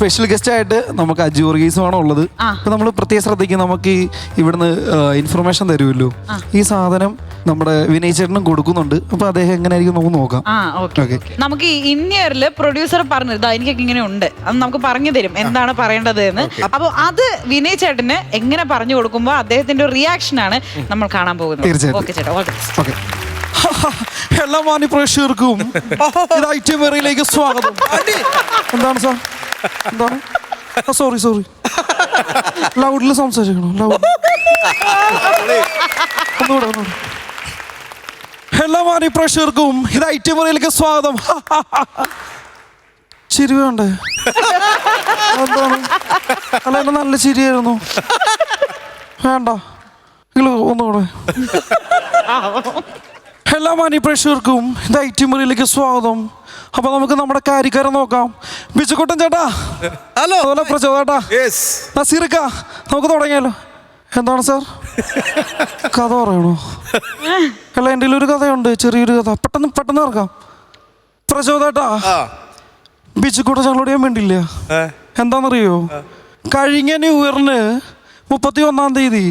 Special guest ആയിട്ട് നമുക്ക് അജു വർഗീസുമാണ് ഉള്ളത്. അപ്പൊ നമ്മൾ പ്രത്യേകം ശ്രദ്ധിക്കും, നമുക്ക് ഇവിടുന്ന് ഇൻഫർമേഷൻ തരുമല്ലോ. ഈ സാധനം നമ്മുടെ വിനയ് ചേട്ടനും കൊടുക്കുന്നുണ്ട്. അപ്പൊ അദ്ദേഹം എങ്ങനെയായിരിക്കും നമുക്ക് നോക്കാം. നമുക്ക് ഇന്നിയറിൽ പ്രൊഡ്യൂസർ പറഞ്ഞത് എനിക്കൊക്കെ ഇങ്ങനെ ഉണ്ട്, അത് നമുക്ക് പറഞ്ഞു തരും എന്താണ് പറയേണ്ടത് എന്ന്. അപ്പൊ അത് വിനയ് ചേട്ടന് എങ്ങനെ പറഞ്ഞു കൊടുക്കുമ്പോ അദ്ദേഹത്തിന്റെ റിയാക്ഷൻ ആണ് നമ്മൾ കാണാൻ പോകുന്നത്. എല്ലാ മാന്യ പ്രേക്ഷകർക്കും ഐറ്റമേറിയിലേക്ക് സ്വാഗതം. എന്താണ് സാർ? എന്താണ്? സോറി ലൗഡിൽ സംസാരിക്കണം. ഒന്നുകൂടെ. എല്ലാ മാന്യ പ്രേക്ഷകർക്കും ഇത് ഐറ്റമേറിയിലേക്ക് സ്വാഗതം. ചിരി വേണ്ടേ? എന്താണ്? അല്ല എന്നെ നല്ല ചിരിയായിരുന്നു. വേണ്ട, നിങ്ങൾ ഒന്നുകൂടെ. എല്ലാ മാന്യ പ്രേക്ഷകർക്കും ഇത് ഐറ്റമേറിയിലേക്ക് സ്വാഗതം. അപ്പൊ നമുക്ക് നമ്മുടെ കാര്യക്കാരെ നോക്കാം. ബിജുക്കുട്ടൻ ചേട്ടാ, ഹലോ. അതുപോലെ പ്രചോദേട്ടാ, നസീർക്ക, നമുക്ക് തുടങ്ങിയാലോ. എന്താണ് സാർ, കഥ പറയണോ? അല്ല, എൻ്റെ ഒരു കഥയുണ്ട്, ചെറിയൊരു കഥ. പെട്ടെന്ന് ഇറക്കാം. പ്രചോദേട്ടാ, ബിജുക്കുട്ടൻ ഞങ്ങളോട് ഞാൻ വേണ്ടില്ല. എന്താണെന്നറിയോ, കഴിഞ്ഞ ന്യൂ ഇയറിന് 31-ാം തീയതി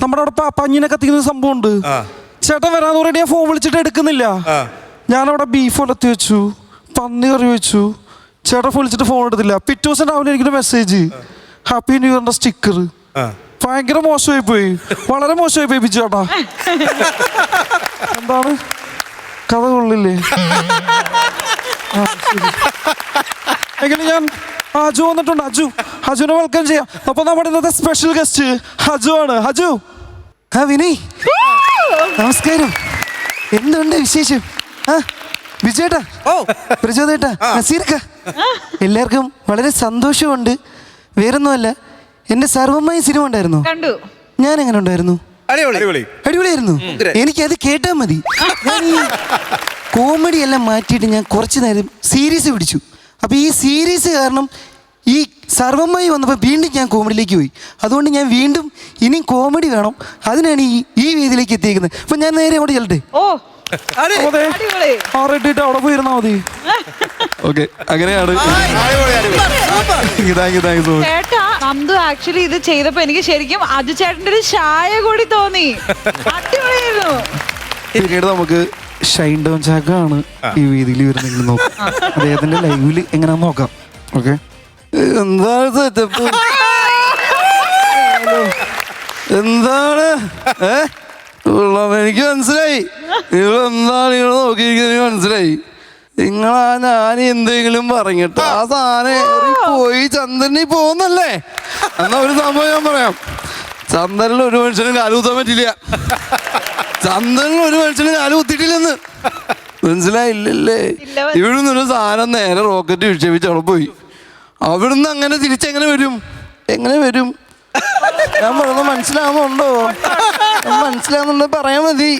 നമ്മുടെ അവിടെ പഞ്ഞിനെ കത്തിക്കുന്ന സംഭവം ഉണ്ട്. ചേട്ടൻ വരാന്ന് പറഞ്ഞിട്ട് ഞാൻ ഫോൺ വിളിച്ചിട്ട് എടുക്കുന്നില്ല. ഞാനവിടെ ബീഫ് ഒലത്തി വെച്ചു, പന്നി കറി വെച്ചു. ചേട്ടൻ വിളിച്ചിട്ട് ഫോൺ എടുത്തില്ല. പിറ്റേ ദിവസം രാവിലെ എനിക്കൊരു മെസ്സേജ്, ഹാപ്പി ന്യൂ ഇയറിന്റെ സ്റ്റിക്കർ. ഭയങ്കര മോശമായി പോയി, വളരെ മോശമായി പോയി ബിജു ചേട്ടാ. എന്താണ്, കഥ കൊള്ളില്ലേ? എങ്കിലും ഞാൻ അജു വന്നിട്ടുണ്ട്. അജുനെ വെൽക്കം ചെയ്യാം. അപ്പൊ നമ്മുടെ ഇന്നത്തെ സ്പെഷ്യൽ ഗസ്റ്റ് അജു ആണ്. അജു. വിനയ്, നമസ്കാരം. എന്തുണ്ട് വിശേഷം? വിജയേട്ടാ, പ്രചോദേട്ടാ, നസീർക്ക, എല്ലാവർക്കും വളരെ സന്തോഷമുണ്ട്. വേറൊന്നുമല്ല, എന്റെ സർവ്വമായ സിനിമ ഉണ്ടായിരുന്നു. ഞാൻ എങ്ങനെ ഉണ്ടായിരുന്നു? അടിപൊളിയായിരുന്നു. എനിക്കത് കേട്ടാൽ മതി. ഞാൻ ഈ കോമഡി എല്ലാം മാറ്റിയിട്ട് ഞാൻ കുറച്ചു നേരം സീരീസ് പിടിച്ചു. അപ്പൊ ഈ സീരീസ് കാരണം ഈ സർവ്വമായി വന്നപ്പോൾ വീണ്ടും ഞാൻ കോമഡിയിലേക്ക് പോയി. അതുകൊണ്ട് ഞാൻ വീണ്ടും ഇനിയും കോമഡി വേണം, അതിനാണ് ഈ വേദിയിലേക്ക് എത്തിയിരിക്കുന്നത്. അപ്പൊ ഞാൻ നേരെ അങ്ങോട്ട് ചെല്ലട്ടെ. അവിടെ പോയിരുന്നാ മതി. ഓക്കെ, അങ്ങനെയാണ്. നന്ദു ആക്ച്വലി ഇത് ചെയ്തപ്പോ എനിക്ക് ശരിക്കും അജു ചേട്ടന്റെ ഒരു ചായ കൂടി തോന്നി. അടിപൊളിയായിരുന്നു. പിന്നീട് നമുക്ക് ഷൈൻ ഡൗൺ ചാക്കാണ് ഈ വേദിയിൽ വരുന്നെങ്കിൽ നോക്കാം. അദ്ദേഹത്തിന്റെ ലൈവില് എങ്ങനെയാന്ന് നോക്കാം. ഓക്കെ, എന്താണ് സെറ്റപ്പ്? എന്താണ്? എനിക്ക് മനസ്സിലായി നിങ്ങളെന്താണ് നിങ്ങൾ നോക്കിയിരിക്കുന്നത്. എനിക്ക് മനസ്സിലായി. ഞാൻ എന്തെങ്കിലും പറഞ്ഞിട്ട് ആ സാധനം പോയി ചന്ദ്രനിൽ പോകുന്നല്ലേ? എന്നാ ഒരു സംഭവം ഞാൻ പറയാം. ചന്ദ്രനിൽ ഒരു മനുഷ്യനും കാലുകുത്താൻ പറ്റില്ല. ചന്ദ്രനിൽ ഒരു മനുഷ്യനും കാലുകുത്തിയിട്ടില്ലെന്ന് മനസ്സിലായില്ലല്ലേ? ഇവിടുന്ന് ഒരു സാധനം നേരെ റോക്കറ്റ് വിക്ഷേപിച്ച് അവിടെ പോയി. അവിടുന്ന് അങ്ങനെ തിരിച്ചെങ്ങനെ വരും? എങ്ങനെ വരും? ഞാൻ പറയുന്നത് മനസ്സിലാവുന്നുണ്ടോ? മനസ്സിലാവുന്നുണ്ടോ പറയാൻ മതി.